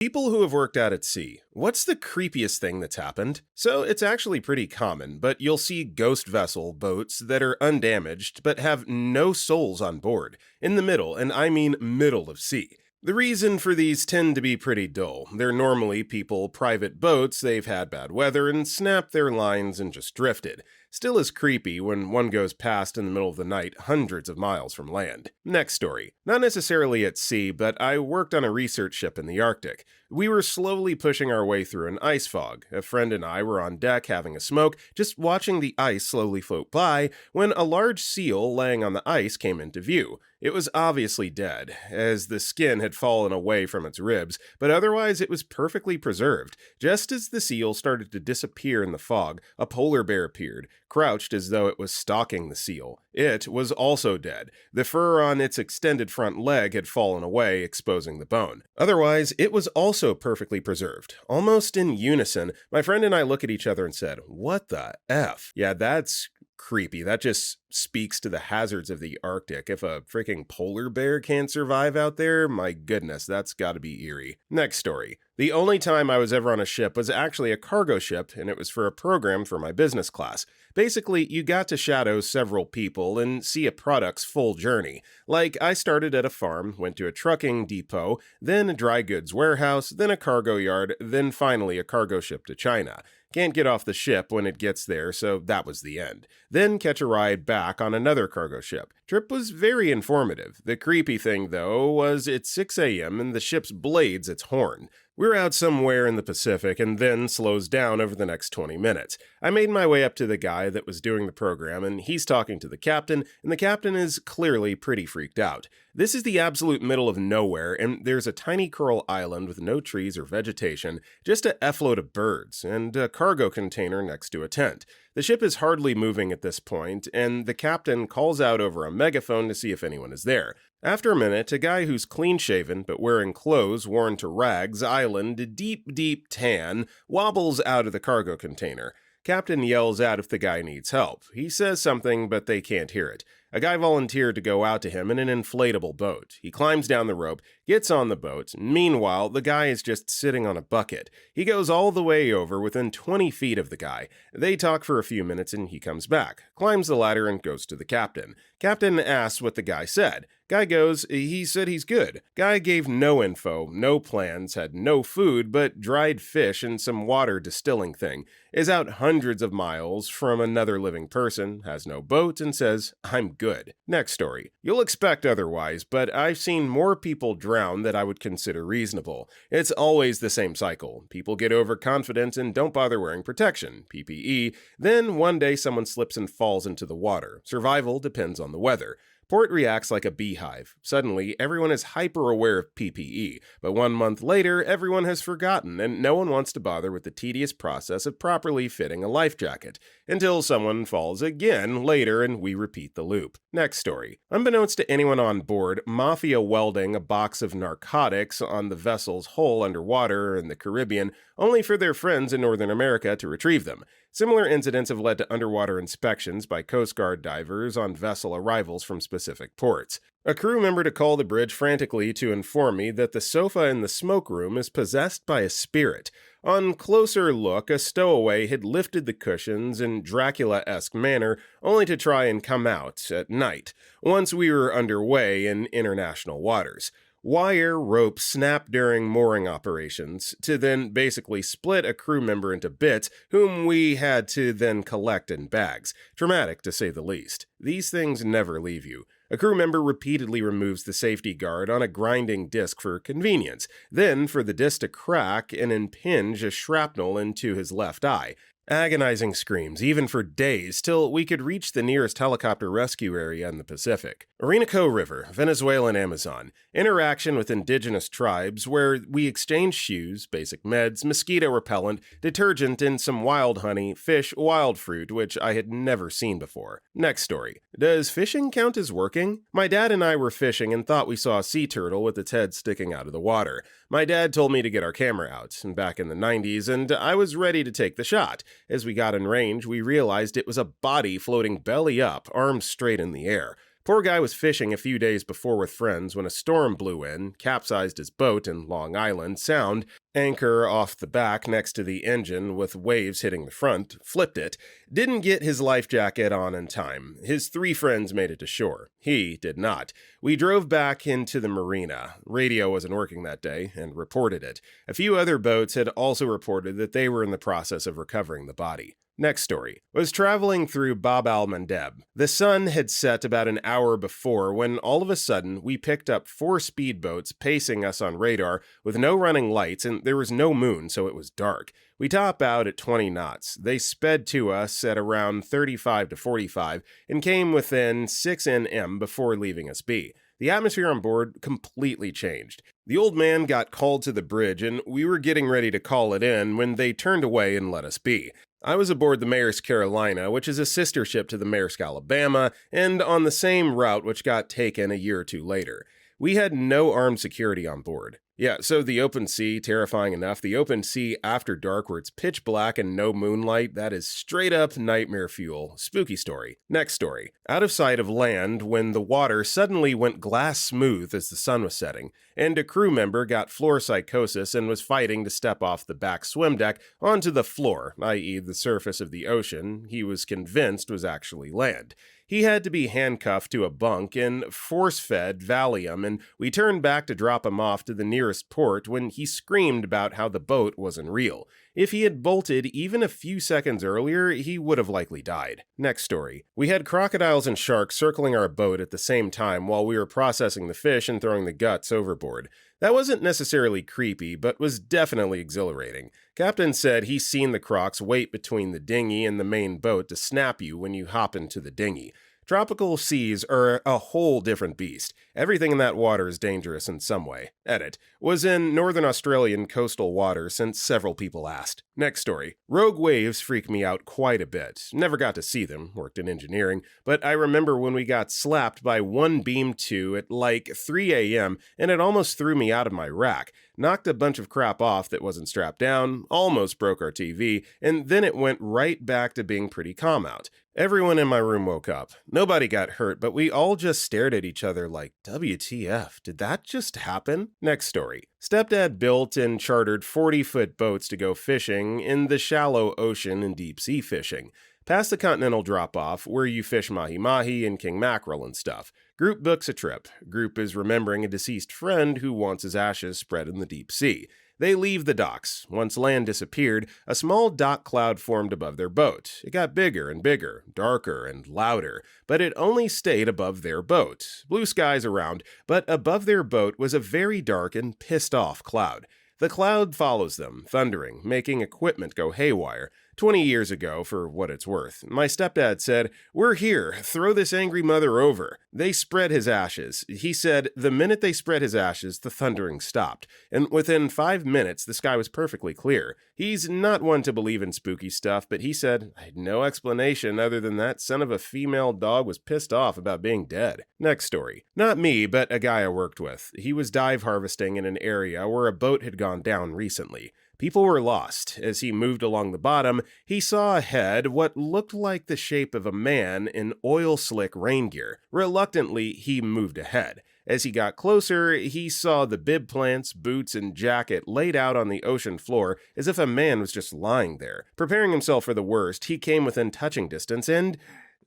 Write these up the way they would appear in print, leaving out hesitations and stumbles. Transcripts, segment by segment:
People who have worked out at sea, what's the creepiest thing that's happened? So it's actually pretty common, but you'll see ghost vessel boats that are undamaged but have no souls on board, in the middle, and I mean middle of sea. The reason for these tend to be pretty dull. They're normally private boats, they've had bad weather and snapped their lines and just drifted. Still is creepy when one goes past in the middle of the night hundreds of miles from land. Next story. Not necessarily at sea, but I worked on a research ship in the Arctic. We were slowly pushing our way through an ice fog. A friend and I were on deck having a smoke, just watching the ice slowly float by, when a large seal laying on the ice came into view. It was obviously dead, as the skin had fallen away from its ribs, but otherwise it was perfectly preserved. Just as the seal started to disappear in the fog, a polar bear appeared, crouched as though it was stalking the seal. It was also dead. The fur on its extended front leg had fallen away, exposing the bone. Otherwise, it was also perfectly preserved. Almost in unison, my friend and I look at each other and said, "What the F?" Yeah, that's creepy. That just speaks to the hazards of the Arctic. If a freaking polar bear can't survive out there, my goodness, that's gotta be eerie. Next story. The only time I was ever on a ship was actually a cargo ship, and it was for a program for my business class. Basically, you got to shadow several people and see a product's full journey. Like, I started at a farm, went to a trucking depot, then a dry goods warehouse, then a cargo yard, then finally a cargo ship to China. Can't get off the ship when it gets there, so that was the end. Then catch a ride back on another cargo ship. Trip was very informative. The creepy thing, though, was it's 6 a.m. and the ship's blades its horn. We're out somewhere in the Pacific and then slows down over the next 20 minutes. I made my way up to the guy that was doing the program, and he's talking to the captain, and the captain is clearly pretty freaked out. This is the absolute middle of nowhere, and there's a tiny coral island with no trees or vegetation, just a effload of birds, and a cargo container next to a tent. The ship is hardly moving at this point, and the captain calls out over a megaphone to see if anyone is there. After a minute, a guy who's clean-shaven but wearing clothes worn to rags, island, deep tan, wobbles out of the cargo container. Captain yells out if the guy needs help. He says something, but they can't hear it. A guy volunteered to go out to him in an inflatable boat. He climbs down the rope, gets on the boat. Meanwhile, the guy is just sitting on a bucket. He goes all the way over within 20 feet of the guy. They talk for a few minutes and he comes back, climbs the ladder and goes to the captain. Captain asks what the guy said. Guy goes, he said he's good. Guy gave no info, no plans, had no food, but dried fish and some water distilling thing. Is out hundreds of miles from another living person, has no boat, and says, "I'm good." Next story. You'll expect otherwise, but I've seen more people drown that I would consider reasonable. It's always the same cycle. People get overconfident and don't bother wearing protection, PPE. Then one day someone slips and falls into the water. Survival depends on the weather. Port reacts like a beehive. Suddenly, everyone is hyper-aware of PPE, but 1 month later, everyone has forgotten, and no one wants to bother with the tedious process of properly fitting a life jacket, until someone falls again later and we repeat the loop. Next story. Unbeknownst to anyone on board, mafia welding a box of narcotics on the vessel's hull underwater in the Caribbean, only for their friends in Northern America to retrieve them. Similar incidents have led to underwater inspections by Coast Guard divers on vessel arrivals from specific ports. A crew member to call the bridge frantically to inform me that the sofa in the smoke room is possessed by a spirit. On closer look, a stowaway had lifted the cushions in Dracula-esque manner, only to try and come out at night, once we were underway in international waters. Wire rope snapped during mooring operations, to then basically split a crew member into bits, whom we had to then collect in bags. Traumatic, to say the least. These things never leave you. A crew member repeatedly removes the safety guard on a grinding disc for convenience, then for the disc to crack and impinge a shrapnel into his left eye. Agonizing screams, even for days, till we could reach the nearest helicopter rescue area in the Pacific. Orinoco River, Venezuelan Amazon. Interaction with indigenous tribes where we exchange shoes, basic meds, mosquito repellent, detergent, and some wild honey, fish, wild fruit, which I had never seen before. Next story. Does fishing count as working? My dad and I were fishing and thought we saw a sea turtle with its head sticking out of the water. My dad told me to get our camera out, back in the 90s, and I was ready to take the shot. As we got in range, we realized it was a body floating belly up, arms straight in the air. Poor guy was fishing a few days before with friends when a storm blew in, capsized his boat in Long Island Sound, anchor off the back next to the engine with waves hitting the front, flipped it, didn't get his life jacket on in time. His 3 friends made it to shore. He did not. We drove back into the marina. Radio wasn't working that day, and reported it. A few other boats had also reported that they were in the process of recovering the body. Next story. Was traveling through Bab al-Mandeb. The sun had set about an hour before when all of a sudden we picked up 4 speedboats pacing us on radar with no running lights, and there was no moon, so it was dark. We top out at 20 knots. They sped to us at around 35 to 45 and came within 6 nm before leaving us be. The atmosphere on board completely changed. The old man got called to the bridge, and we were getting ready to call it in when they turned away and let us be. I was aboard the Maersk Carolina, which is a sister ship to the Maersk Alabama, and on the same route which got taken a year or 2 later. We had no armed security on board. Yeah, so the open sea, terrifying enough. The open sea after dark where it's pitch black and no moonlight, that is straight up nightmare fuel. Spooky story. Next story. Out of sight of land when the water suddenly went glass smooth as the sun was setting, and a crew member got floor psychosis and was fighting to step off the back swim deck onto the floor, i.e. the surface of the ocean he was convinced was actually land. He had to be handcuffed to a bunk and force-fed Valium, and we turned back to drop him off to the nearest port when he screamed about how the boat wasn't real. If he had bolted even a few seconds earlier, he would have likely died. Next story. We had crocodiles and sharks circling our boat at the same time while we were processing the fish and throwing the guts overboard. That wasn't necessarily creepy, but was definitely exhilarating. Captain said he's seen the crocs wait between the dinghy and the main boat to snap you when you hop into the dinghy. Tropical seas are a whole different beast. Everything in that water is dangerous in some way. Edit. Was in northern Australian coastal water since several people asked. Next story. Rogue waves freak me out quite a bit. Never got to see them, worked in engineering, but I remember when we got slapped by one beam 2 at like 3 a.m. and it almost threw me out of my rack. Knocked a bunch of crap off that wasn't strapped down, almost broke our TV, and then it went right back to being pretty calm out. Everyone in my room woke up. Nobody got hurt, but we all just stared at each other like, WTF, did that just happen? Next story. Stepdad built and chartered 40-foot boats to go fishing in the shallow ocean and deep-sea fishing. Past the continental drop-off, where you fish mahi-mahi and king mackerel and stuff. Group books a trip. Group is remembering a deceased friend who wants his ashes spread in the deep sea. They leave the docks. Once land disappeared, a small dock cloud formed above their boat. It got bigger and bigger, darker and louder, but it only stayed above their boat. Blue skies around, but above their boat was a very dark and pissed-off cloud. The cloud follows them, thundering, making equipment go haywire. 20 years ago, for what it's worth, my stepdad said, "We're here, throw this angry mother over." They spread his ashes. He said the minute they spread his ashes, the thundering stopped, and within 5 minutes, the sky was perfectly clear. He's not one to believe in spooky stuff, but he said, "I had no explanation other than that son of a female dog was pissed off about being dead." Next story. Not me, but a guy I worked with. He was dive harvesting in an area where a boat had gone down recently. People were lost. As he moved along the bottom, he saw ahead what looked like the shape of a man in oil-slick rain gear. Reluctantly, he moved ahead. As he got closer, he saw the bib plants, boots, and jacket laid out on the ocean floor as if a man was just lying there. Preparing himself for the worst, he came within touching distance and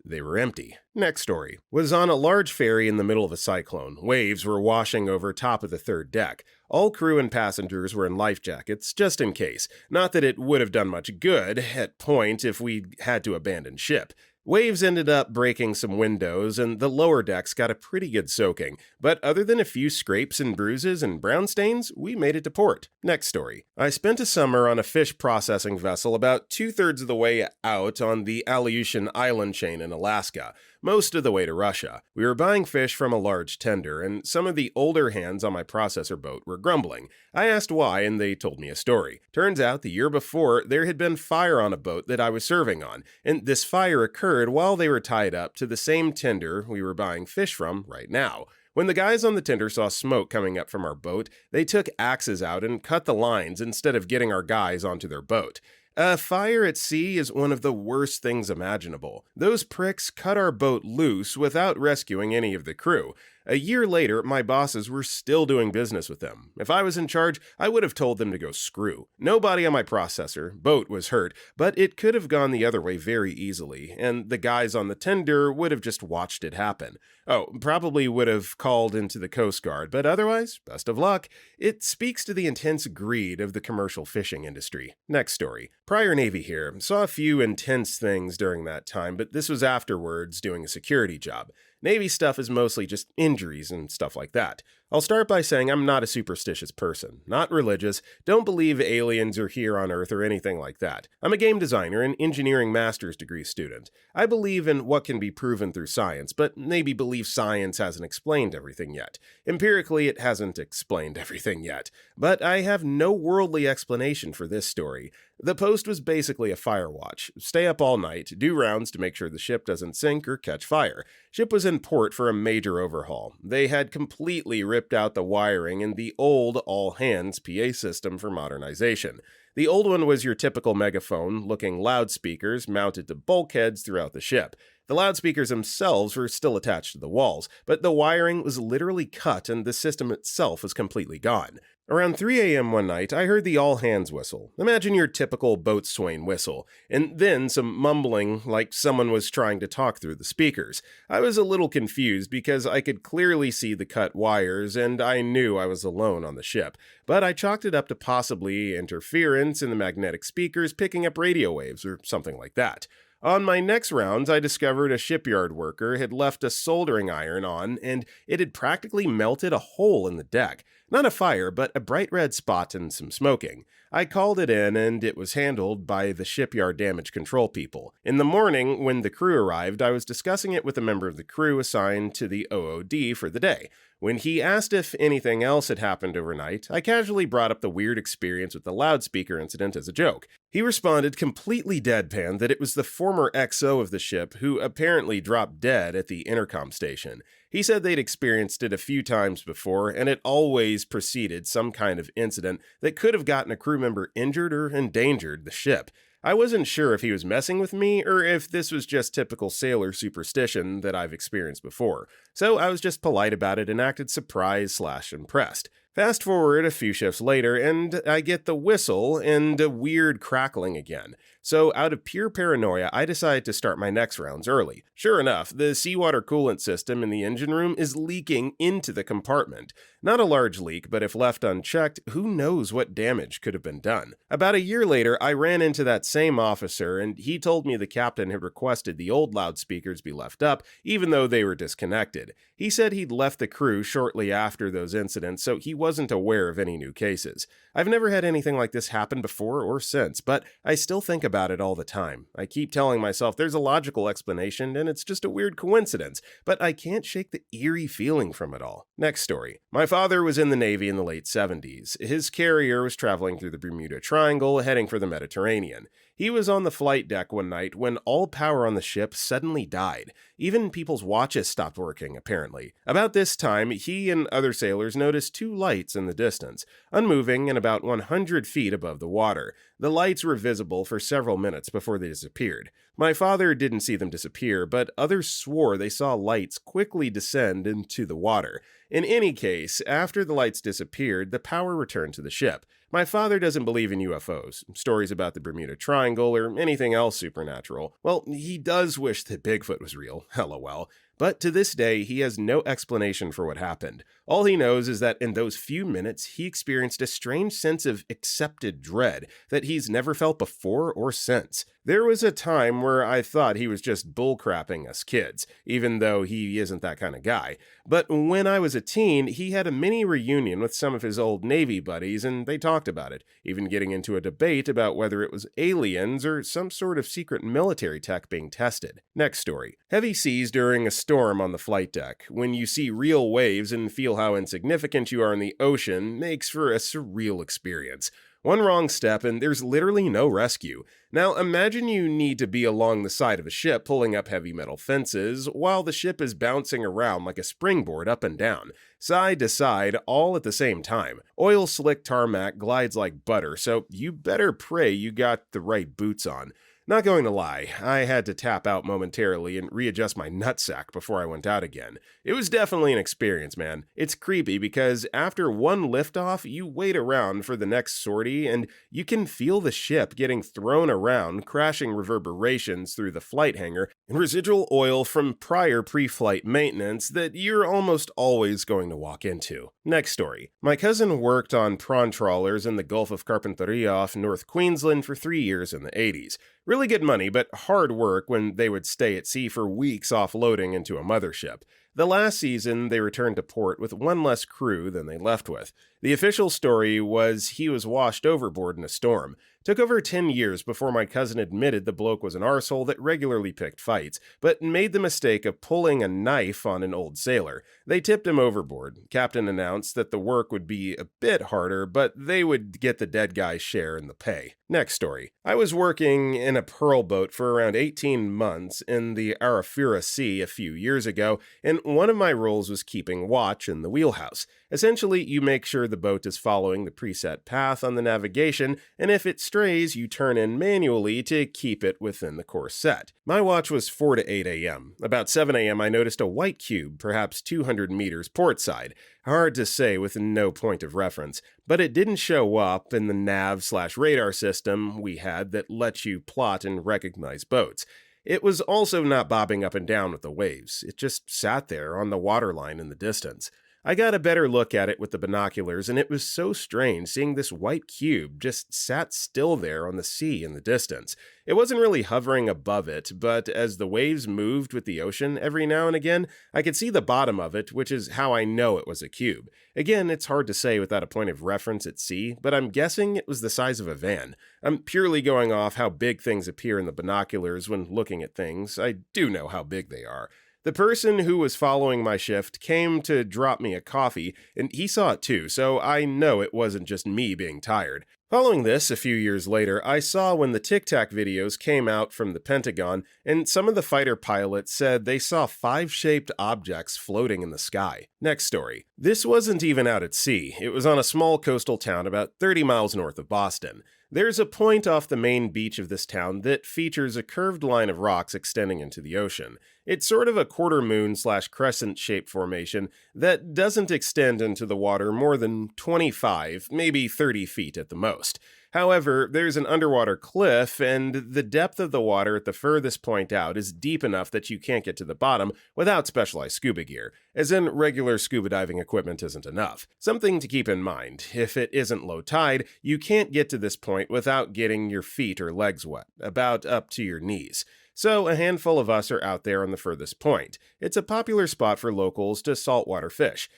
they were empty. Next story. Was on a large ferry in the middle of a cyclone. Waves were washing over top of the third deck. All crew and passengers were in life jackets, just in case. Not that it would have done much good at point if we had to abandon ship. Waves ended up breaking some windows, and the lower decks got a pretty good soaking, but other than a few scrapes and bruises and brown stains, we made it to port. Next story. I spent a summer on a fish processing vessel about 2/3 of the way out on the Aleutian Island chain in Alaska, most of the way to Russia. We were buying fish from a large tender, and some of the older hands on my processor boat were grumbling. I asked why, and they told me a story. Turns out the year before, there had been fire on a boat that I was serving on, and this fire occurred while they were tied up to the same tender we were buying fish from right now. When the guys on the tender saw smoke coming up from our boat, they took axes out and cut the lines instead of getting our guys onto their boat. A fire at sea is one of the worst things imaginable. Those pricks cut our boat loose without rescuing any of the crew. A year later, my bosses were still doing business with them. If I was in charge, I would have told them to go screw. Nobody on my processor, boat was hurt, but it could have gone the other way very easily, and the guys on the tender would have just watched it happen. Oh, probably would have called into the Coast Guard, but otherwise, best of luck. It speaks to the intense greed of the commercial fishing industry. Next story. Prior Navy here. Saw a few intense things during that time, but this was afterwards doing a security job. Navy stuff is mostly just injuries and stuff like that. I'll start by saying I'm not a superstitious person, not religious, don't believe aliens are here on Earth or anything like that. I'm a game designer and engineering master's degree student. I believe in what can be proven through science, but maybe believe science hasn't explained everything yet. Empirically, it hasn't explained everything yet. But I have no worldly explanation for this story. The post was basically a fire watch. Stay up all night, do rounds to make sure the ship doesn't sink or catch fire. Ship was in port for a major overhaul. They had completely ripped out the wiring in the old all-hands PA system for modernization. The old one was your typical megaphone-looking loudspeakers mounted to bulkheads throughout the ship. The loudspeakers themselves were still attached to the walls, but the wiring was literally cut and the system itself was completely gone. Around 3 a.m. one night, I heard the all-hands whistle. Imagine your typical boatswain whistle, and then some mumbling like someone was trying to talk through the speakers. I was a little confused because I could clearly see the cut wires, and I knew I was alone on the ship, but I chalked it up to possibly interference in the magnetic speakers picking up radio waves or something like that. On my next rounds, I discovered a shipyard worker had left a soldering iron on, and it had practically melted a hole in the deck. Not a fire, but a bright red spot and some smoking. I called it in, and it was handled by the shipyard damage control people. In the morning, when the crew arrived, I was discussing it with a member of the crew assigned to the OOD for the day. When he asked if anything else had happened overnight, I casually brought up the weird experience with the loudspeaker incident as a joke. He responded completely deadpan that it was the former XO of the ship who apparently dropped dead at the intercom station. He said they'd experienced it a few times before, and it always preceded some kind of incident that could have gotten a crew member injured or endangered the ship. I wasn't sure if he was messing with me or if this was just typical sailor superstition that I've experienced before, so I was just polite about it and acted surprised/impressed. Fast forward a few shifts later, and I get the whistle and a weird crackling again. So out of pure paranoia, I decided to start my next rounds early. Sure enough, the seawater coolant system in the engine room is leaking into the compartment. Not a large leak, but if left unchecked, who knows what damage could have been done. About a year later, I ran into that same officer, and he told me the captain had requested the old loudspeakers be left up, even though they were disconnected. He said he'd left the crew shortly after those incidents, so he wasn't aware of any new cases. I've never had anything like this happen before or since, but I still think about it all the time. I keep telling myself there's a logical explanation and it's just a weird coincidence, but I can't shake the eerie feeling from it all. Next story. My father was in the Navy in the late 70s. His carrier was traveling through the Bermuda Triangle, heading for the Mediterranean. He was on the flight deck one night when all power on the ship suddenly died. Even people's watches stopped working, apparently. About this time, he and other sailors noticed two lights in the distance, unmoving and about 100 feet above the water. The lights were visible for several minutes before they disappeared. My father didn't see them disappear, but others swore they saw lights quickly descend into the water. In any case, after the lights disappeared, the power returned to the ship. My father doesn't believe in UFOs, stories about the Bermuda Triangle, or anything else supernatural. Well, he does wish that Bigfoot was real, lol. But to this day, he has no explanation for what happened. All he knows is that in those few minutes, he experienced a strange sense of accepted dread that he's never felt before or since. There was a time where I thought he was just bullcrapping us kids, even though he isn't that kind of guy. But when I was a teen, he had a mini reunion with some of his old Navy buddies, and they talked about it, even getting into a debate about whether it was aliens or some sort of secret military tech being tested. Next story. Heavy seas during a storm on the flight deck. When you see real waves and feel how insignificant you are in the ocean, makes for a surreal experience. One wrong step and there's literally no rescue. Now imagine you need to be along the side of a ship pulling up heavy metal fences while the ship is bouncing around like a springboard up and down, side to side, all at the same time. Oil slick tarmac glides like butter, so you better pray you got the right boots on. Not going to lie, I had to tap out momentarily and readjust my nutsack before I went out again. It was definitely an experience, man. It's creepy because after one liftoff, you wait around for the next sortie and you can feel the ship getting thrown around, crashing reverberations through the flight hangar, and residual oil from prior pre-flight maintenance that you're almost always going to walk into. Next story. My cousin worked on prawn trawlers in the Gulf of Carpinteria off North Queensland for 3 years in the 80s. Really good money, but hard work when they would stay at sea for weeks offloading into a mothership. The last season, they returned to port with one less crew than they left with. The official story was he was washed overboard in a storm. Took over 10 years before my cousin admitted the bloke was an arsehole that regularly picked fights, but made the mistake of pulling a knife on an old sailor. They tipped him overboard. Captain announced that the work would be a bit harder, but they would get the dead guy's share in the pay. Next story. I was working in a pearl boat for around 18 months in the Arafura Sea a few years ago, and one of my roles was keeping watch in the wheelhouse. Essentially, you make sure the boat is following the preset path on the navigation, and if it strays, you turn in manually to keep it within the course set. My watch was 4 to 8 a.m. About 7 a.m. I noticed a white cube, perhaps 200 meters portside. Hard to say with no point of reference, but it didn't show up in the nav/radar system we had that lets you plot and recognize boats. It was also not bobbing up and down with the waves. It just sat there on the waterline in the distance. I got a better look at it with the binoculars, and it was so strange seeing this white cube just sat still there on the sea in the distance. It wasn't really hovering above it, but as the waves moved with the ocean every now and again, I could see the bottom of it, which is how I know it was a cube. Again, it's hard to say without a point of reference at sea, but I'm guessing it was the size of a van. I'm purely going off how big things appear in the binoculars when looking at things. I do know how big they are. The person who was following my shift came to drop me a coffee, and he saw it too, so I know it wasn't just me being tired. Following this, a few years later, I saw when the Tic Tac videos came out from the Pentagon, and some of the fighter pilots said they saw 5-shaped objects floating in the sky. Next story. This wasn't even out at sea. It was on a small coastal town about 30 miles north of Boston. There's a point off the main beach of this town that features a curved line of rocks extending into the ocean. It's sort of a quarter moon/crescent shaped formation that doesn't extend into the water more than 25, maybe 30 feet at the most. However, there's an underwater cliff, and the depth of the water at the furthest point out is deep enough that you can't get to the bottom without specialized scuba gear, as in regular scuba diving equipment isn't enough. Something to keep in mind, if it isn't low tide, you can't get to this point without getting your feet or legs wet, about up to your knees. So a handful of us are out there on the furthest point. It's a popular spot for locals to saltwater fish.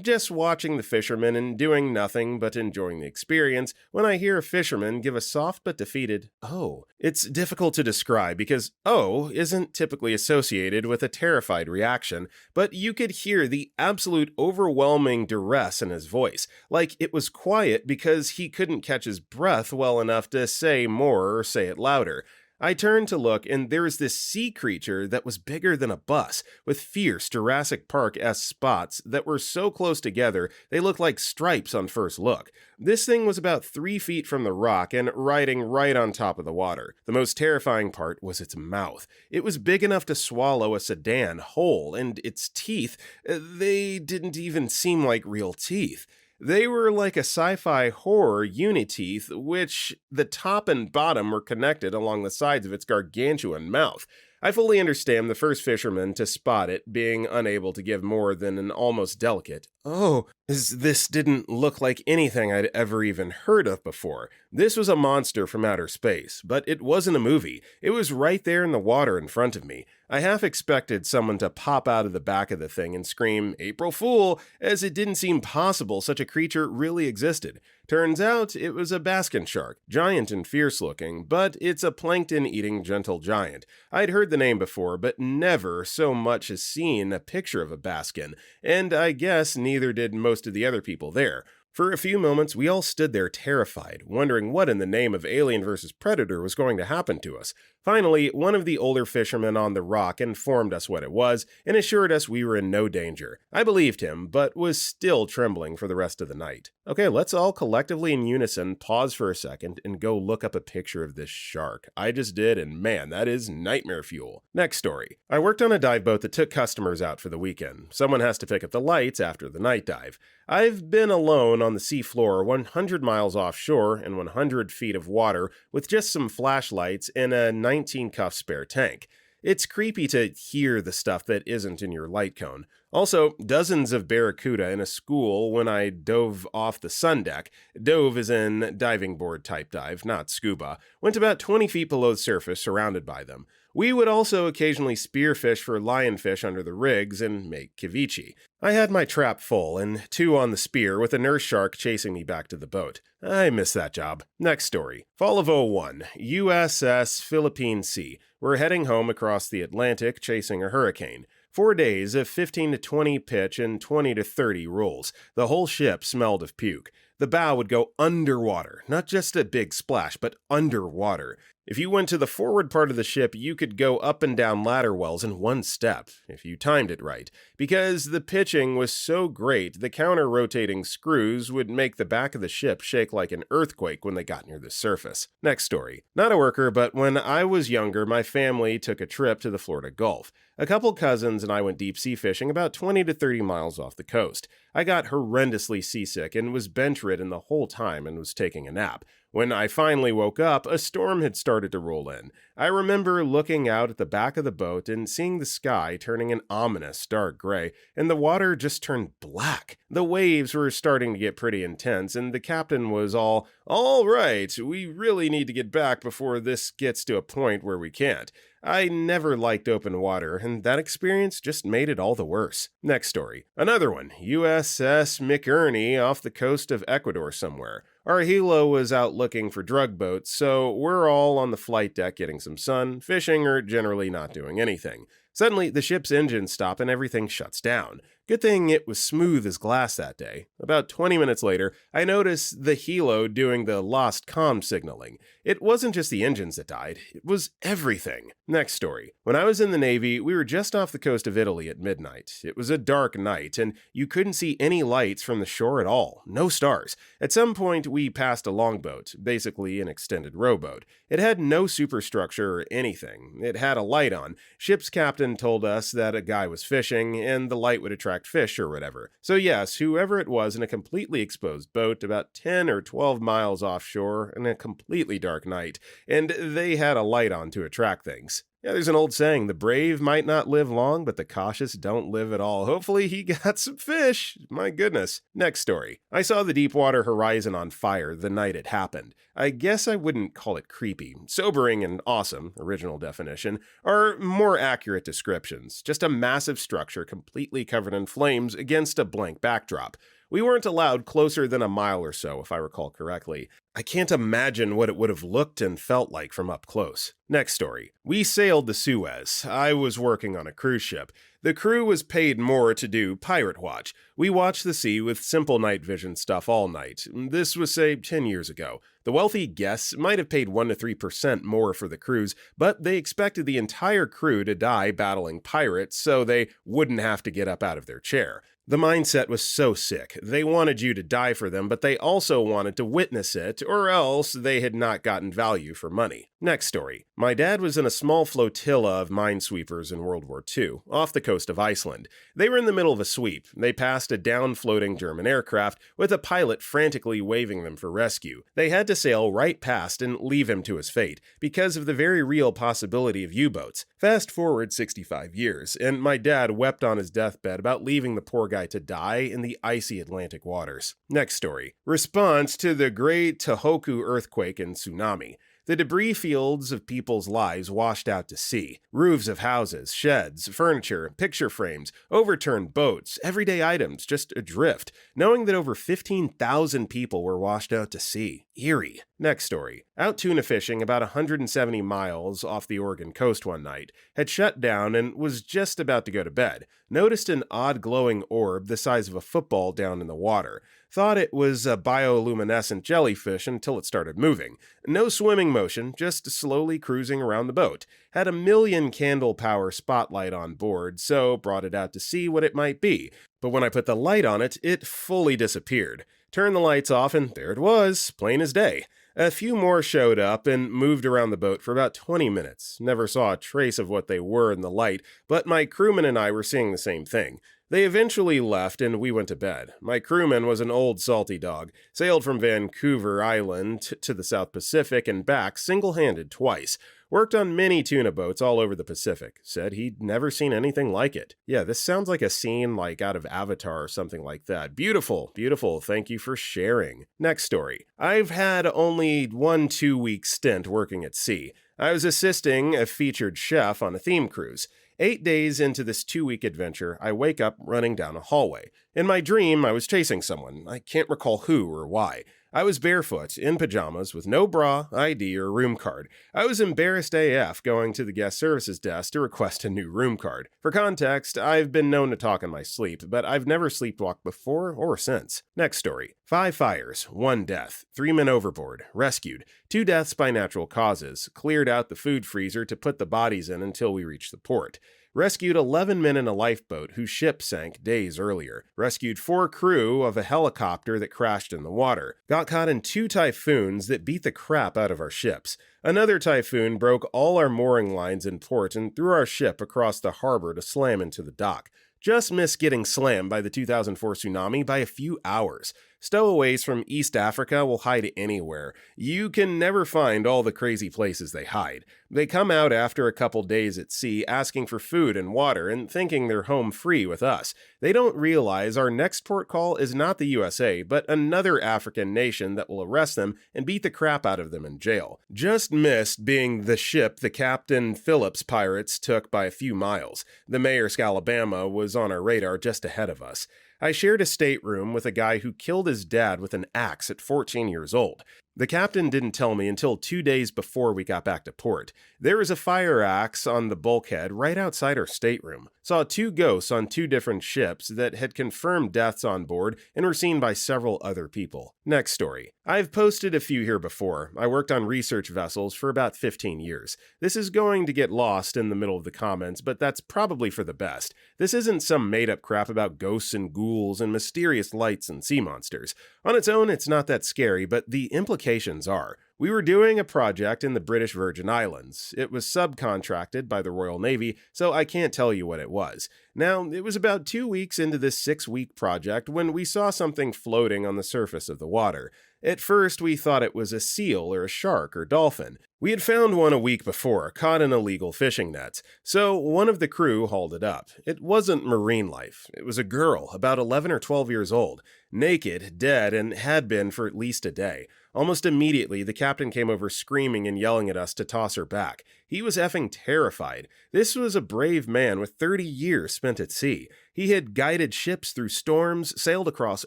Just watching the fishermen and doing nothing but enjoying the experience when I hear a fisherman give a soft but defeated "oh." It's difficult to describe because "oh" isn't typically associated with a terrified reaction, but you could hear the absolute overwhelming duress in his voice, like it was quiet because he couldn't catch his breath well enough to say more or say it louder. I turned to look, and there was this sea creature that was bigger than a bus, with fierce Jurassic Park-esque spots that were so close together they looked like stripes on first look. This thing was about 3 feet from the rock and riding right on top of the water. The most terrifying part was its mouth. It was big enough to swallow a sedan whole, and its teeth, they didn't even seem like real teeth. They were like a sci-fi horror uniteeth, which the top and bottom were connected along the sides of its gargantuan mouth. I fully understand the first fisherman to spot it, being unable to give more than an almost delicate "oh," as this didn't look like anything I'd ever even heard of before. This was a monster from outer space, but it wasn't a movie. It was right there in the water in front of me. I half expected someone to pop out of the back of the thing and scream "April Fool," as it didn't seem possible such a creature really existed. Turns out it was a baskin shark, giant and fierce-looking, but it's a plankton-eating gentle giant. I'd heard the name before, but never so much as seen a picture of a baskin, and I guess neither did most of the other people there. For a few moments, we all stood there terrified, wondering what in the name of Alien vs. Predator was going to happen to us. Finally, one of the older fishermen on the rock informed us what it was and assured us we were in no danger. I believed him, but was still trembling for the rest of the night. Okay, let's all collectively in unison pause for a second and go look up a picture of this shark. I just did, and man, that is nightmare fuel. Next story. I worked on a dive boat that took customers out for the weekend. Someone has to pick up the lights after the night dive. I've been alone on the seafloor 100 miles offshore in 100 feet of water with just some flashlights and a 19-cuff spare tank. It's creepy to hear the stuff that isn't in your light cone. Also, dozens of barracuda in a school when I dove off the sun deck. Dove is in diving board type dive, not scuba. Went about 20 feet below the surface, surrounded by them. We would also occasionally spearfish for lionfish under the rigs and make ceviche. I had my trap full and 2 on the spear with a nurse shark chasing me back to the boat. I miss that job. Next story. Fall of '01, USS Philippine Sea. We're heading home across the Atlantic chasing a hurricane. 4 days of 15 to 20 pitch and 20 to 30 rolls. The whole ship smelled of puke. The bow would go underwater, not just a big splash, but underwater. If you went to the forward part of the ship, you could go up and down ladder wells in 1 step, if you timed it right. Because the pitching was so great, the counter-rotating screws would make the back of the ship shake like an earthquake when they got near the surface. Next story. Not a worker, but when I was younger, my family took a trip to the Florida Gulf. A couple cousins and I went deep-sea fishing about 20 to 30 miles off the coast. I got horrendously seasick and was bench-ridden the whole time and was taking a nap. When I finally woke up, a storm had started to roll in. I remember looking out at the back of the boat and seeing the sky turning an ominous dark gray, and the water just turned black. The waves were starting to get pretty intense, and the captain was all right, we really need to get back before this gets to a point where we can't. I never liked open water, and that experience just made it all the worse. Next story. Another one. USS McErney off the coast of Ecuador somewhere. Our helo was out looking for drug boats, so we're all on the flight deck getting some sun, fishing, or generally not doing anything. Suddenly, the ship's engines stop and everything shuts down. Good thing it was smooth as glass that day. About 20 minutes later, I noticed the helo doing the lost comm signaling. It wasn't just the engines that died, it was everything. Next story. When I was in the Navy, we were just off the coast of Italy at midnight. It was a dark night, and you couldn't see any lights from the shore at all. No stars. At some point, we passed a longboat, basically an extended rowboat. It had no superstructure or anything. It had a light on. Ship's captain told us that a guy was fishing, and the light would attract fish or whatever. So yes, whoever it was in a completely exposed boat about 10 or 12 miles offshore in a completely dark night, and they had a light on to attract things. Yeah, there's an old saying, the brave might not live long, but the cautious don't live at all. Hopefully he got some fish. My goodness. Next story. I saw the Deepwater Horizon on fire the night it happened. I guess I wouldn't call it creepy. Sobering and awesome, original definition, are more accurate descriptions. Just a massive structure completely covered in flames against a blank backdrop. We weren't allowed closer than a mile or so, if I recall correctly. I can't imagine what it would have looked and felt like from up close. Next story. We sailed the Suez. I was working on a cruise ship. The crew was paid more to do pirate watch. We watched the sea with simple night vision stuff all night. This was, say, 10 years ago. The wealthy guests might have paid 1 to 3% more for the cruise, but they expected the entire crew to die battling pirates so they wouldn't have to get up out of their chair. The mindset was so sick. They wanted you to die for them, but they also wanted to witness it, or else they had not gotten value for money. Next story. My dad was in a small flotilla of minesweepers in World War II, off the coast of Iceland. They were in the middle of a sweep. They passed a down-floating German aircraft, with a pilot frantically waving them for rescue. They had to sail right past and leave him to his fate, because of the very real possibility of U-boats. Fast forward 65 years, and my dad wept on his deathbed about leaving the poor guy to die in the icy Atlantic waters. Next story. Response to the Great Tohoku earthquake and tsunami. The debris fields of people's lives washed out to sea. Roofs of houses, sheds, furniture, picture frames, overturned boats, everyday items just adrift, knowing that over 15,000 people were washed out to sea. Eerie. Next story. Out tuna fishing about 170 miles off the Oregon coast one night, had shut down and was just about to go to bed. Noticed an odd glowing orb the size of a football down in the water. Thought it was a bioluminescent jellyfish until it started moving. No swimming motion, just slowly cruising around the boat. Had a million candle power spotlight on board, so brought it out to see what it might be. But when I put the light on it, it fully disappeared. Turned the lights off and there it was, plain as day. A few more showed up and moved around the boat for about 20 minutes. Never saw a trace of what they were in the light, but my crewman and I were seeing the same thing. They eventually left and we went to bed. My crewman was an old salty dog, sailed from Vancouver Island to the South Pacific and back single-handed twice. Worked on many tuna boats all over the Pacific. Said he'd never seen anything like it. Yeah, this sounds like a scene like out of Avatar or something like that. Beautiful, beautiful. Thank you for sharing. Next story. I've had only 1-2 week stint working at sea. I was assisting a featured chef on a theme cruise. 8 days into this 2-week adventure, I wake up running down a hallway. In my dream, I was chasing someone. I can't recall who or why. I was barefoot, in pajamas, with no bra, ID, or room card. I was embarrassed AF going to the guest services desk to request a new room card. For context, I've been known to talk in my sleep, but I've never sleepwalked before or since. Next story. 5 fires, 1 death, 3 men overboard, rescued, 2 deaths by natural causes, cleared out the food freezer to put the bodies in until we reached the port. Rescued 11 men in a lifeboat whose ship sank days earlier. Rescued 4 crew of a helicopter that crashed in the water. Got caught in 2 typhoons that beat the crap out of our ships. Another typhoon broke all our mooring lines in port and threw our ship across the harbor to slam into the dock. Just missed getting slammed by the 2004 tsunami by a few hours. Stowaways from East Africa will hide anywhere. You can never find all the crazy places they hide. They come out after a couple days at sea asking for food and water and thinking they're home free with us. They don't realize our next port call is not the USA, but another African nation that will arrest them and beat the crap out of them in jail. Just missed being the ship the Captain Phillips pirates took by a few miles. The Maersk Alabama was on our radar just ahead of us. I shared a stateroom with a guy who killed his dad with an axe at 14 years old. The captain didn't tell me until 2 days before we got back to port. There was a fire axe on the bulkhead right outside our stateroom. Saw 2 ghosts on 2 different ships that had confirmed deaths on board and were seen by several other people. Next story. I've posted a few here before. I worked on research vessels for about 15 years. This is going to get lost in the middle of the comments, but that's probably for the best. This isn't some made-up crap about ghosts and ghouls and mysterious lights and sea monsters. On its own, it's not that scary, but the implications are. We were doing a project in the British Virgin Islands. It was subcontracted by the Royal Navy, so I can't tell you what it was. Now, it was about 2 weeks into this 6-week project when we saw something floating on the surface of the water. At first, we thought it was a seal or a shark or dolphin. We had found one a week before, caught in illegal fishing nets, so one of the crew hauled it up. It wasn't marine life. It was a girl, about 11 or 12 years old, naked, dead, and had been for at least a day. Almost immediately, the captain came over screaming and yelling at us to toss her back. He was effing terrified. This was a brave man with 30 years spent at sea. He had guided ships through storms, sailed across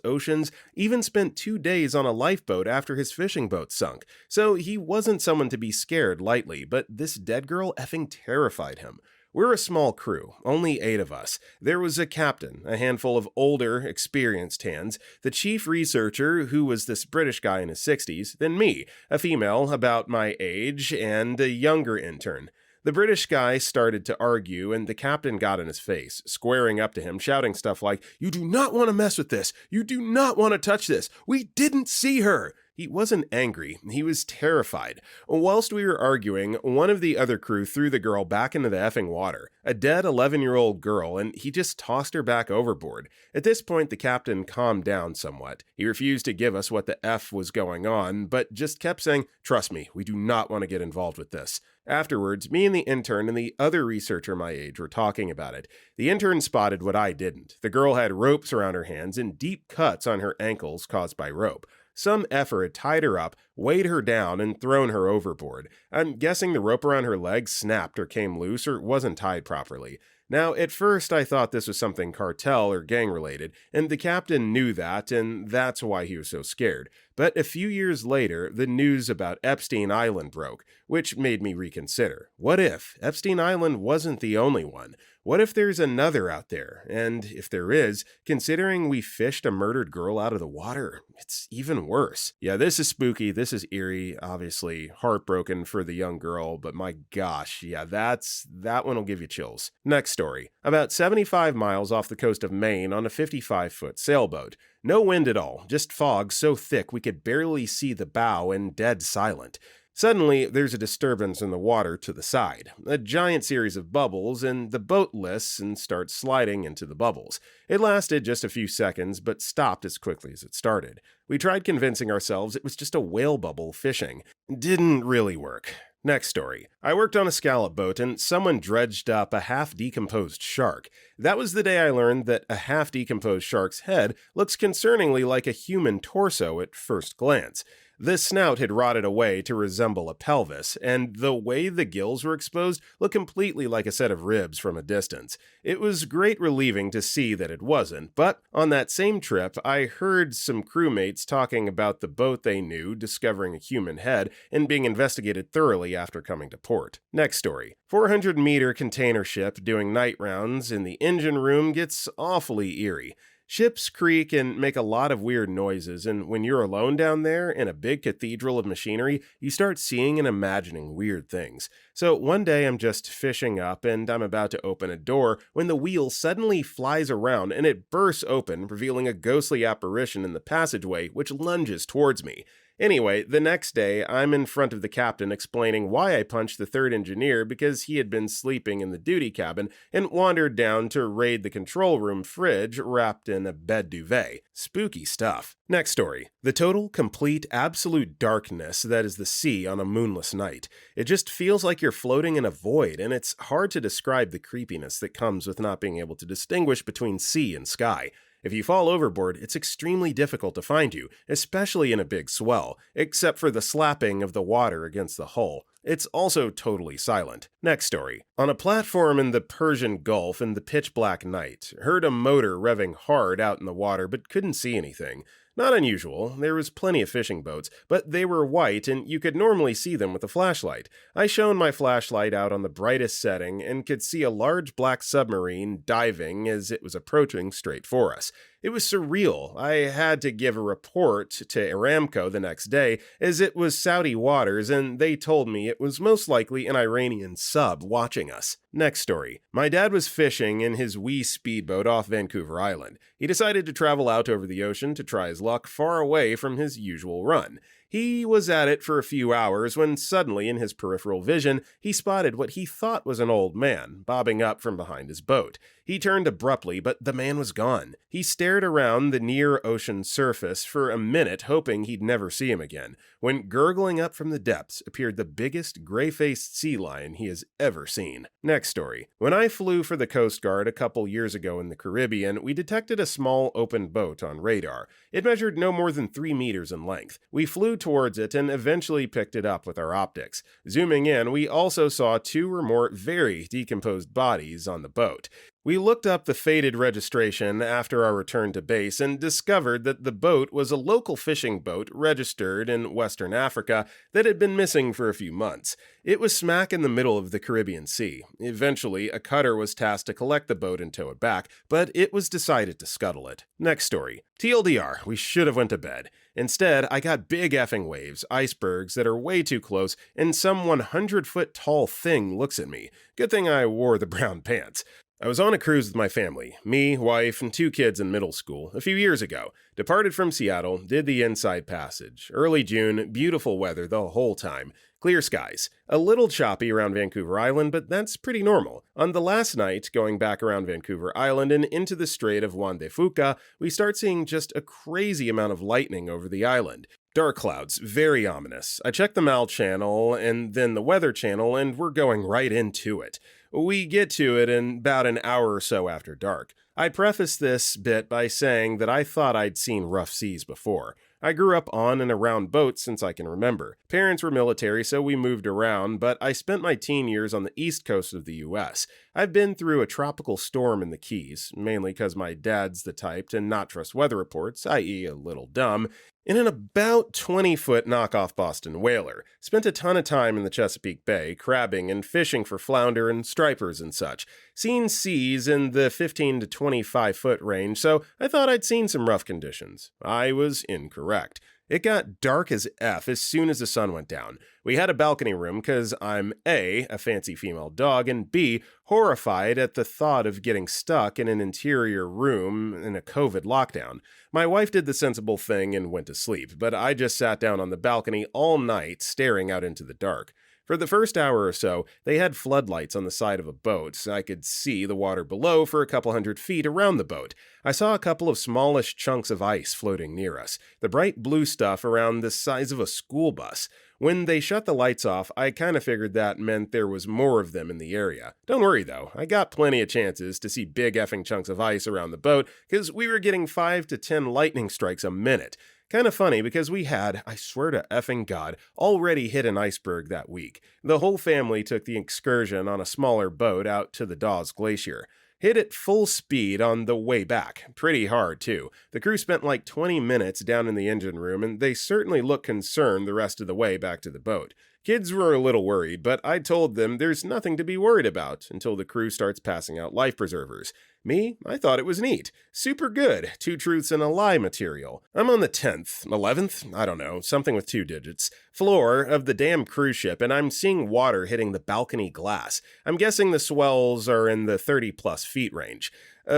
oceans, even spent 2 days on a lifeboat after his fishing boat sunk. So he wasn't someone to be scared lightly, but this dead girl effing terrified him. We're a small crew, only 8 of us. There was a captain, a handful of older, experienced hands, the chief researcher, who was this British guy in his 60s, then me, a female about my age, and a younger intern. The British guy started to argue, and the captain got in his face, squaring up to him, shouting stuff like, "You do not want to mess with this! You do not want to touch this! We didn't see her!" He wasn't angry, he was terrified. Whilst we were arguing, one of the other crew threw the girl back into the effing water. A dead 11-year-old girl, and he just tossed her back overboard. At this point, the captain calmed down somewhat. He refused to give us what the F was going on, but just kept saying, "Trust me, we do not want to get involved with this." Afterwards, me and the intern and the other researcher my age were talking about it. The intern spotted what I didn't. The girl had ropes around her hands and deep cuts on her ankles caused by rope. Some effer had tied her up, weighed her down, and thrown her overboard. I'm guessing the rope around her legs snapped or came loose or wasn't tied properly. Now, at first I thought this was something cartel or gang related, and the captain knew that, and that's why he was so scared. But a few years later, the news about Epstein Island broke, which made me reconsider. What if Epstein Island wasn't the only one? What if there's another out there? And if there is, considering we fished a murdered girl out of the water, it's even worse. Yeah, this is spooky, this is eerie, obviously heartbroken for the young girl, but my gosh, yeah, that one will give you chills. Next story. About 75 miles off the coast of Maine on a 55-foot sailboat. No wind at all, just fog so thick we could barely see the bow and dead silent. Suddenly, there's a disturbance in the water to the side, a giant series of bubbles, and the boat lists and starts sliding into the bubbles. It lasted just a few seconds, but stopped as quickly as it started. We tried convincing ourselves it was just a whale bubble fishing. Didn't really work. Next story. I worked on a scallop boat and someone dredged up a half-decomposed shark. That was the day I learned that a half-decomposed shark's head looks concerningly like a human torso at first glance. The snout had rotted away to resemble a pelvis, and the way the gills were exposed looked completely like a set of ribs from a distance. It was great relieving to see that it wasn't, but on that same trip, I heard some crewmates talking about the boat they knew discovering a human head and being investigated thoroughly after coming to port. Next story. 400-meter container ship doing night rounds in the engine room gets awfully eerie. Ships creak and make a lot of weird noises, and when you're alone down there in a big cathedral of machinery, you start seeing and imagining weird things. So one day I'm just fishing up and I'm about to open a door when the wheel suddenly flies around and it bursts open, revealing a ghostly apparition in the passageway which lunges towards me. Anyway, the next day, I'm in front of the captain explaining why I punched the third engineer because he had been sleeping in the duty cabin and wandered down to raid the control room fridge wrapped in a bed duvet. Spooky stuff. Next story. The total, complete, absolute darkness that is the sea on a moonless night. It just feels like you're floating in a void, and it's hard to describe the creepiness that comes with not being able to distinguish between sea and sky. If you fall overboard, it's extremely difficult to find you, especially in a big swell, except for the slapping of the water against the hull. It's also totally silent. Next story. On a platform in the Persian Gulf in the pitch-black night, heard a motor revving hard out in the water but couldn't see anything. Not unusual, there was plenty of fishing boats, but they were white and you could normally see them with a flashlight. I shone my flashlight out on the brightest setting and could see a large black submarine diving as it was approaching straight for us. It was surreal. I had to give a report to Aramco the next day as it was Saudi waters and they told me it was most likely an Iranian sub watching us. Next story. My dad was fishing in his wee speedboat off Vancouver Island. He decided to travel out over the ocean to try his luck far away from his usual run. He was at it for a few hours when suddenly in his peripheral vision, he spotted what he thought was an old man bobbing up from behind his boat. He turned abruptly, but the man was gone. He stared around the near ocean surface for a minute, hoping he'd never see him again, when gurgling up from the depths appeared the biggest gray-faced sea lion he has ever seen. Next story. When I flew for the Coast Guard a couple years ago in the Caribbean, we detected a small open boat on radar. It measured no more than 3 meters in length. We flew towards it and eventually picked it up with our optics. Zooming in, we also saw 2 or more very decomposed bodies on the boat. We looked up the faded registration after our return to base and discovered that the boat was a local fishing boat registered in Western Africa that had been missing for a few months. It was smack in the middle of the Caribbean Sea. Eventually, a cutter was tasked to collect the boat and tow it back, but it was decided to scuttle it. Next story. TLDR, we should have went to bed. Instead, I got big effing waves, icebergs that are way too close, and some 100-foot tall thing looks at me. Good thing I wore the brown pants. I was on a cruise with my family, me, wife, and 2 kids in middle school, a few years ago. Departed from Seattle, did the Inside Passage. Early June, beautiful weather the whole time. Clear skies. A little choppy around Vancouver Island, but that's pretty normal. On the last night, going back around Vancouver Island and into the Strait of Juan de Fuca, we start seeing just a crazy amount of lightning over the island. Dark clouds, very ominous. I check the Mal channel and then the weather channel, and we're going right into it. We get to it in about an hour or so after dark. I preface this bit by saying that I thought I'd seen rough seas before. I grew up on and around boats since I can remember. Parents were military, so we moved around, but I spent my teen years on the east coast of the US. I've been through a tropical storm in the Keys, mainly because my dad's the type to not trust weather reports, i.e., a little dumb, in an about 20-foot knockoff Boston whaler. Spent a ton of time in the Chesapeake Bay, crabbing and fishing for flounder and stripers and such. Seen seas in the 15 to 25-foot range, so I thought I'd seen some rough conditions. I was incorrect. It got dark as F as soon as the sun went down. We had a balcony room because I'm A, a fancy female dog, and B, horrified at the thought of getting stuck in an interior room in a COVID lockdown. My wife did the sensible thing and went to sleep, but I just sat down on the balcony all night staring out into the dark. For the first hour or so, they had floodlights on the side of a boat, so I could see the water below for a couple hundred feet around the boat. I saw a couple of smallish chunks of ice floating near us, the bright blue stuff around the size of a school bus. When they shut the lights off, I kinda figured that meant there was more of them in the area. Don't worry though, I got plenty of chances to see big effing chunks of ice around the boat, because we were getting 5 to 10 lightning strikes a minute. Kinda funny because we had, I swear to effing God, already hit an iceberg that week. The whole family took the excursion on a smaller boat out to the Dawes Glacier. Hit it full speed on the way back. Pretty hard, too. The crew spent like 20 minutes down in the engine room, and they certainly looked concerned the rest of the way back to the boat. Kids were a little worried, but I told them there's nothing to be worried about until the crew starts passing out life preservers. Me, I thought it was neat. Super good. 2 truths and a lie material. I'm on the 10th, 11th, I don't know, something with 2 digits, floor of the damn cruise ship, and I'm seeing water hitting the balcony glass. I'm guessing the swells are in the 30-plus feet range.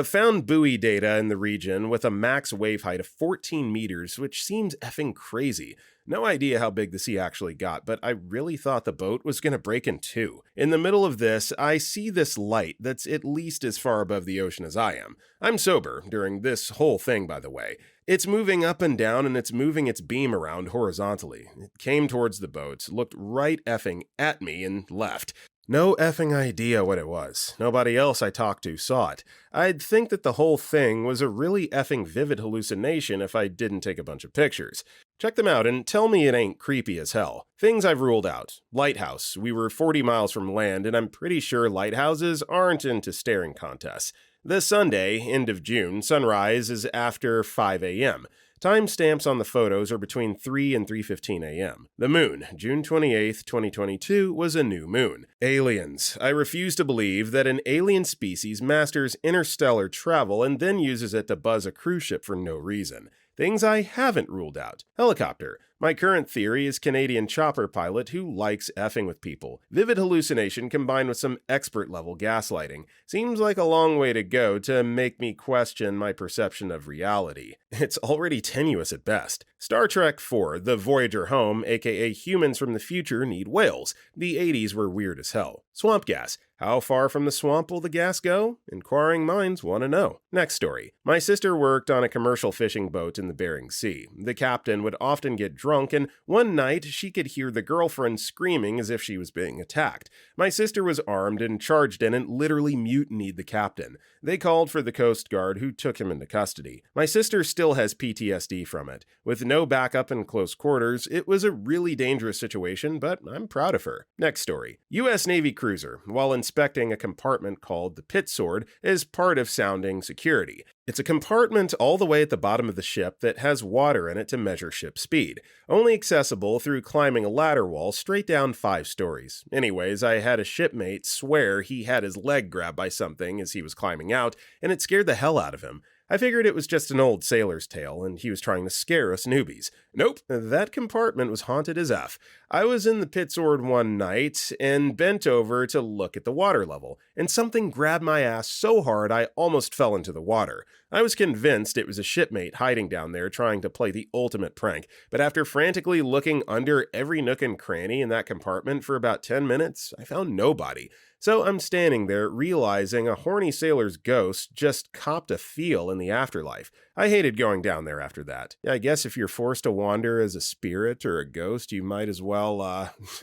Found buoy data in the region with a max wave height of 14 meters, which seems effing crazy. No idea how big the sea actually got, but I really thought the boat was going to break in two. In the middle of this, I see this light that's at least as far above the ocean as I am. I'm sober during this whole thing, by the way. It's moving up and down, and it's moving its beam around horizontally. It came towards the boat, looked right effing at me, and left. No effing idea what it was. Nobody else I talked to saw it. I'd think that the whole thing was a really effing vivid hallucination if I didn't take a bunch of pictures. Check them out and tell me it ain't creepy as hell. Things I've ruled out. Lighthouse. We were 40 miles from land, and I'm pretty sure lighthouses aren't into staring contests. The Sunday, end of June, sunrise is after 5 a.m. Timestamps on the photos are between 3 and 3:15 a.m. The moon, June 28, 2022, was a new moon. Aliens. I refuse to believe that an alien species masters interstellar travel and then uses it to buzz a cruise ship for no reason. Things I haven't ruled out. Helicopter. My current theory is Canadian chopper pilot who likes effing with people. Vivid hallucination combined with some expert-level gaslighting. Seems like a long way to go to make me question my perception of reality. It's already tenuous at best. Star Trek IV, The Voyager Home, aka Humans from the Future Need Whales. The 80s were weird as hell. Swamp gas. How far from the swamp will the gas go? Inquiring minds want to know. Next story. My sister worked on a commercial fishing boat in the Bering Sea. The captain would often get drunk, and one night she could hear the girlfriend screaming as if she was being attacked. My sister was armed and charged in and literally mutinied the captain. They called for the Coast Guard, who took him into custody. My sister still has PTSD from it. With no backup in close quarters, it was a really dangerous situation, but I'm proud of her. Next story. U.S. Navy cruiser, while inspecting a compartment called the Pit Sword, is part of sounding security. It's a compartment all the way at the bottom of the ship that has water in it to measure ship speed, only accessible through climbing a ladder wall straight down 5 stories. Anyways, I had a shipmate swear he had his leg grabbed by something as he was climbing out, and it scared the hell out of him. I figured it was just an old sailor's tale, and he was trying to scare us newbies. Nope, that compartment was haunted as F. I was in the Pit Sword one night and bent over to look at the water level, and something grabbed my ass so hard I almost fell into the water. I was convinced it was a shipmate hiding down there trying to play the ultimate prank, but after frantically looking under every nook and cranny in that compartment for about 10 minutes, I found nobody. So I'm standing there realizing a horny sailor's ghost just copped a feel in the afterlife. I hated going down there after that. I guess if you're forced to wander as a spirit or a ghost, you might as well,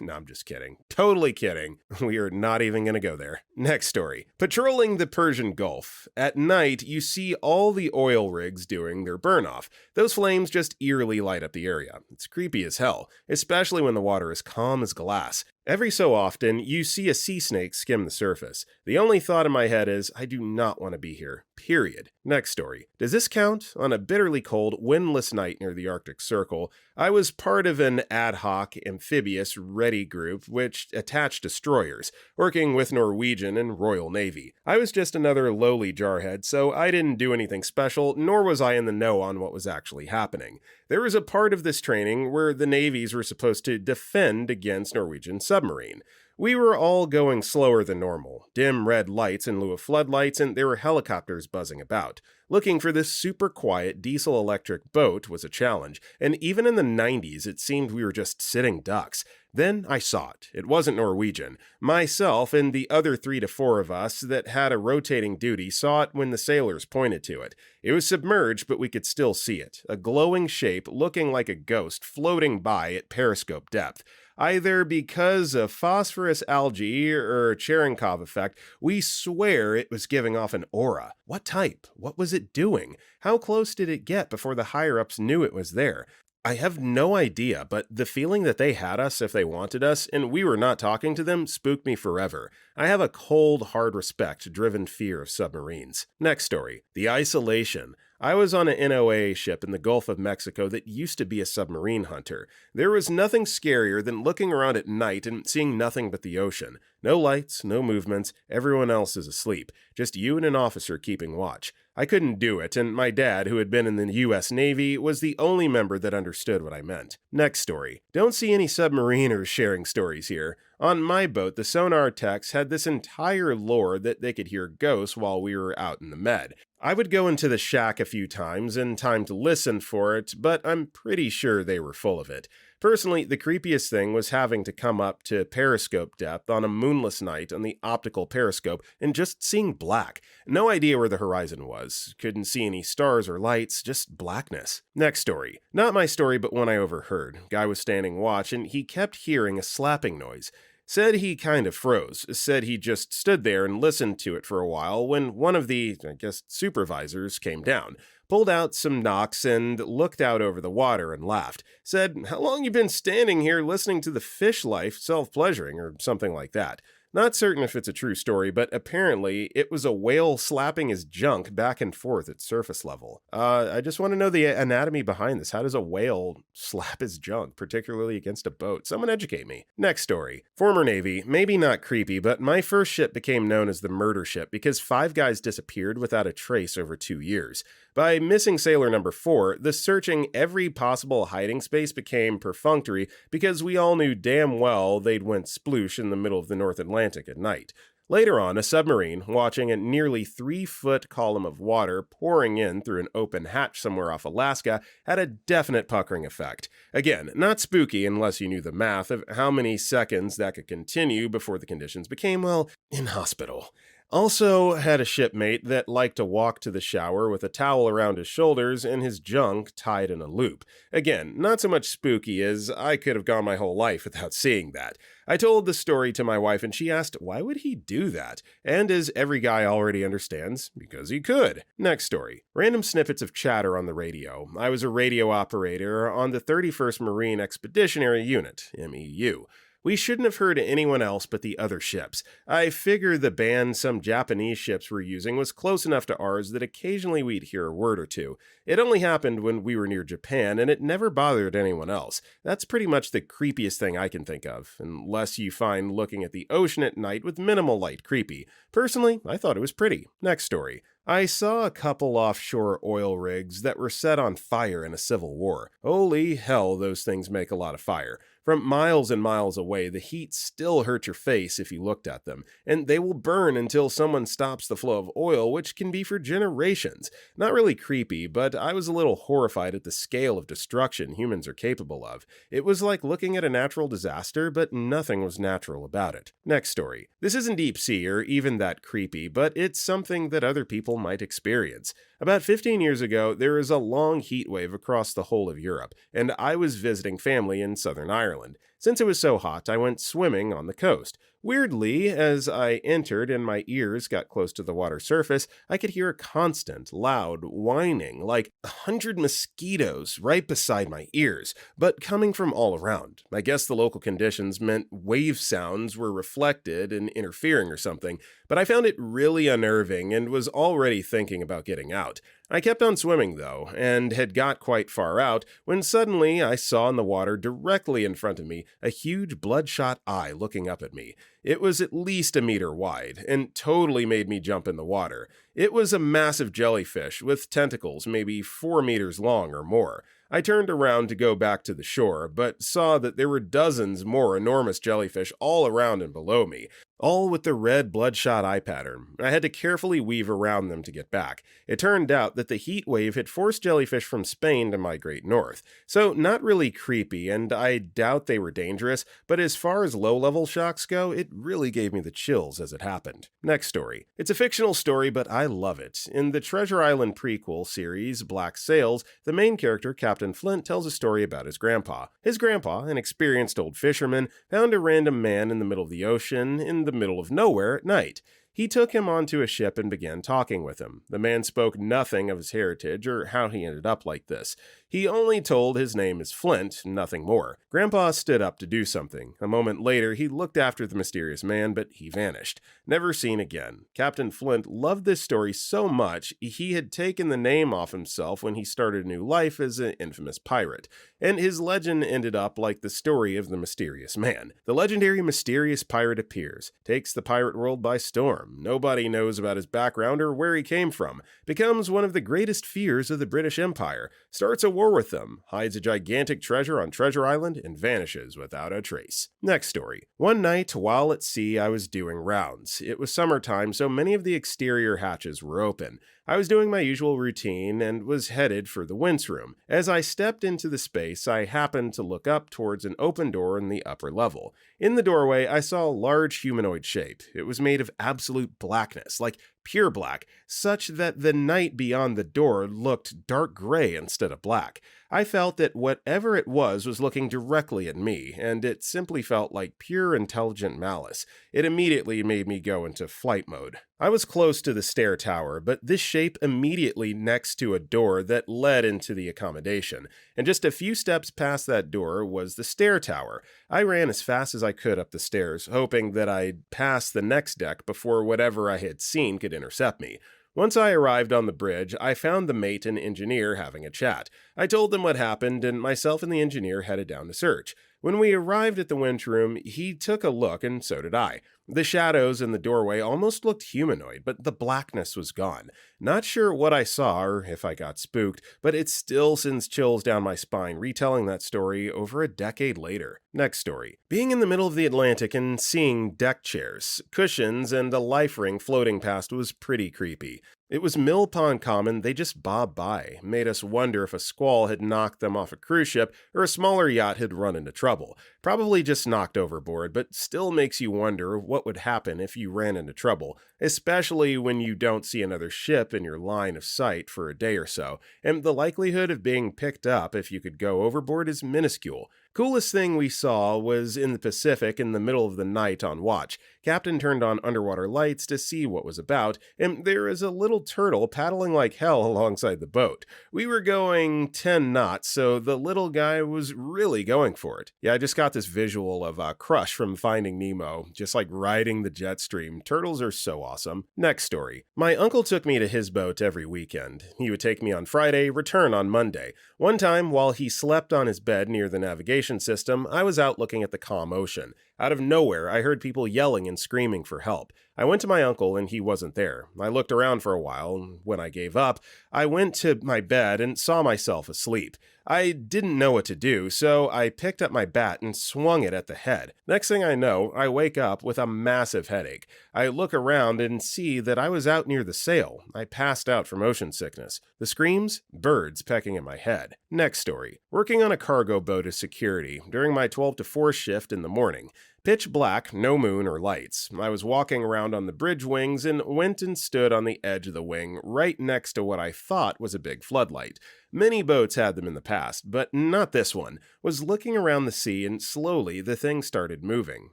no, I'm just kidding. Totally kidding. We are not even gonna go there. Next story. Patrolling the Persian Gulf. At night, you see all the oil rigs doing their burn-off. Those flames just eerily light up the area. It's creepy as hell, especially when the water is calm as glass. Every so often, you see a sea snake skim the surface. The only thought in my head is, I do not want to be here. Period. Next story. Does this count? On a bitterly cold, windless night near the Arctic Circle, I was part of an ad hoc amphibious ready group which attached destroyers, working with Norwegian and Royal Navy. I was just another lowly jarhead, so I didn't do anything special, nor was I in the know on what was actually happening. There was a part of this training where the navies were supposed to defend against Norwegian submarine. We were all going slower than normal, dim red lights in lieu of floodlights, and there were helicopters buzzing about. Looking for this super quiet diesel-electric boat was a challenge, and even in the 90s it seemed we were just sitting ducks. Then I saw it. It wasn't Norwegian. Myself and the other 3 to 4 of us that had a rotating duty saw it when the sailors pointed to it. It was submerged, but we could still see it, a glowing shape looking like a ghost floating by at periscope depth. Either because of phosphorus algae or Cherenkov effect, we swear it was giving off an aura. What type? What was it doing? How close did it get before the higher-ups knew it was there? I have no idea, but the feeling that they had us if they wanted us, and we were not talking to them, spooked me forever. I have a cold, hard respect-driven fear of submarines. Next story. The isolation. I was on an NOAA ship in the Gulf of Mexico that used to be a submarine hunter. There was nothing scarier than looking around at night and seeing nothing but the ocean. No lights, no movements, everyone else is asleep. Just you and an officer keeping watch. I couldn't do it, and my dad, who had been in the US Navy, was the only member that understood what I meant. Next story. Don't see any submariners sharing stories here. On my boat, the sonar techs had this entire lore that they could hear ghosts while we were out in the med. I would go into the shack a few times in time to listen for it, but I'm pretty sure they were full of it. Personally, the creepiest thing was having to come up to periscope depth on a moonless night on the optical periscope and just seeing black. No idea where the horizon was. Couldn't see any stars or lights, just blackness. Next story. Not my story, but one I overheard. Guy was standing watch and he kept hearing a slapping noise. Said he kind of froze. Said he just stood there and listened to it for a while when one of the, supervisors came down, pulled out some knocks and looked out over the water and laughed. Said, "How long you been standing here listening to the fish life self-pleasuring," or something like that. Not certain if it's a true story, but apparently it was a whale slapping his junk back and forth at surface level. I just want to know the anatomy behind this. How does a whale slap his junk, particularly against a boat? Someone educate me. Next story. Former Navy. Maybe not creepy, but my first ship became known as the murder ship because 5 guys disappeared without a trace over 2 years. By missing sailor number 4, the searching every possible hiding space became perfunctory because we all knew damn well they'd went sploosh in the middle of the North Atlantic at night. Later on, a submarine, watching a nearly 3-foot column of water pouring in through an open hatch somewhere off Alaska, had a definite puckering effect. Again, not spooky unless you knew the math of how many seconds that could continue before the conditions became, well, inhospitable. Also had a shipmate that liked to walk to the shower with a towel around his shoulders and his junk tied in a loop. Again, not so much spooky as I could have gone my whole life without seeing that. I told the story to my wife and she asked, why would he do that? And as every guy already understands, because he could. Next story. Random snippets of chatter on the radio. I was a radio operator on the 31st Marine Expeditionary Unit, MEU. We shouldn't have heard anyone else but the other ships. I figure the band some Japanese ships were using was close enough to ours that occasionally we'd hear a word or two. It only happened when we were near Japan, and it never bothered anyone else. That's pretty much the creepiest thing I can think of, unless you find looking at the ocean at night with minimal light creepy. Personally, I thought it was pretty. Next story. I saw a couple offshore oil rigs that were set on fire in a civil war. Holy hell, those things make a lot of fire. From miles and miles away, the heat still hurt your face if you looked at them, and they will burn until someone stops the flow of oil, which can be for generations. Not really creepy, but I was a little horrified at the scale of destruction humans are capable of. It was like looking at a natural disaster, but nothing was natural about it. Next story. This isn't deep sea or even that creepy, but it's something that other people might experience. About 15 years ago, there was a long heat wave across the whole of Europe, and I was visiting family in Southern Ireland. Since it was so hot, I went swimming on the coast. Weirdly, as I entered and my ears got close to the water surface, I could hear a constant, loud whining, like 100 mosquitoes right beside my ears, but coming from all around. I guess the local conditions meant wave sounds were reflected and interfering or something, but I found it really unnerving and was already thinking about getting out. I kept on swimming, though, and had got quite far out when suddenly I saw in the water directly in front of me a huge bloodshot eye looking up at me. It was at least a meter wide, and totally made me jump in the water. It was a massive jellyfish with tentacles maybe 4 meters long or more. I turned around to go back to the shore, but saw that there were dozens more enormous jellyfish all around and below me, all with the red bloodshot eye pattern. I had to carefully weave around them to get back. It turned out that the heat wave had forced jellyfish from Spain to migrate north, so not really creepy, and I doubt they were dangerous, but as far as low-level shocks go, it really gave me the chills as it happened. Next story. It's a fictional story, but I love it. In the Treasure Island prequel series, Black Sails, the main character, Captain Flint, tells a story about his grandpa. His grandpa, an experienced old fisherman, found a random man in the middle of the ocean, in the middle of nowhere at night. He took him onto a ship and began talking with him. The man spoke nothing of his heritage or how he ended up like this. He only told his name is Flint, nothing more. Grandpa stood up to do something. A moment later, he looked after the mysterious man, but he vanished. Never seen again. Captain Flint loved this story so much, he had taken the name off himself when he started a new life as an infamous pirate. And his legend ended up like the story of the mysterious man. The legendary mysterious pirate appears, takes the pirate world by storm. Nobody knows about his background or where he came from, becomes one of the greatest fears of the British Empire, starts a war with them, hides a gigantic treasure on Treasure Island, and vanishes without a trace. Next story. One night, while at sea, I was doing rounds. It was summertime, so many of the exterior hatches were open. I was doing my usual routine and was headed for the winch room. As I stepped into the space, I happened to look up towards an open door in the upper level. In the doorway, I saw a large humanoid shape. It was made of absolute blackness, like pure black, such that the night beyond the door looked dark gray instead of black. I felt that whatever it was looking directly at me, and it simply felt like pure intelligent malice. It immediately made me go into flight mode. I was close to the stair tower, but this shape immediately next to a door that led into the accommodation, and just a few steps past that door was the stair tower. I ran as fast as I could up the stairs, hoping that I'd pass the next deck before whatever I had seen could intercept me. Once I arrived on the bridge, I found the mate and engineer having a chat. I told them what happened, and myself and the engineer headed down to search. When we arrived at the winch room, he took a look, and so did I. The shadows in the doorway almost looked humanoid, but the blackness was gone. Not sure what I saw or if I got spooked, but it still sends chills down my spine retelling that story over a decade later. Next story. Being in the middle of the Atlantic and seeing deck chairs, cushions, and a life ring floating past was pretty creepy. It was Mill Pond Common, they just bobbed by, made us wonder if a squall had knocked them off a cruise ship or a smaller yacht had run into trouble. Probably just knocked overboard, but still makes you wonder what would happen if you ran into trouble, especially when you don't see another ship in your line of sight for a day or so, and the likelihood of being picked up if you could go overboard is minuscule. Coolest thing we saw was in the Pacific in the middle of the night on watch. Captain turned on underwater lights to see what was about, and there is a little turtle paddling like hell alongside the boat. We were going 10 knots, so the little guy was really going for it. Yeah, I just got this visual of Crush from Finding Nemo, just like riding the jet stream. Turtles are so awesome. Next story. My uncle took me to his boat every weekend. He would take me on Friday, return on Monday. One time, while he slept on his bed near the navigation system, I was out looking at the calm ocean. Out of nowhere, I heard people yelling and screaming for help. I went to my uncle and he wasn't there. I looked around for a while. When I gave up, I went to my bed and saw myself asleep. I didn't know what to do, so I picked up my bat and swung it at the head. Next thing I know, I wake up with a massive headache. I look around and see that I was out near the sail. I passed out from motion sickness. The screams? Birds pecking at my head. Next story. Working on a cargo boat as security during my 12 to 4 shift in the morning. Pitch black, no moon or lights. I was walking around on the bridge wings and went and stood on the edge of the wing right next to what I thought was a big floodlight. Many boats had them in the past, but not this one. Was looking around the sea and slowly the thing started moving.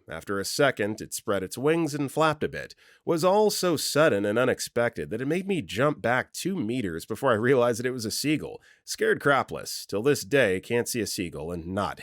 After a second, it spread its wings and flapped a bit. Was all so sudden and unexpected that it made me jump back 2 meters before I realized that it was a seagull. Scared crapless. Till this day, can't see a seagull and not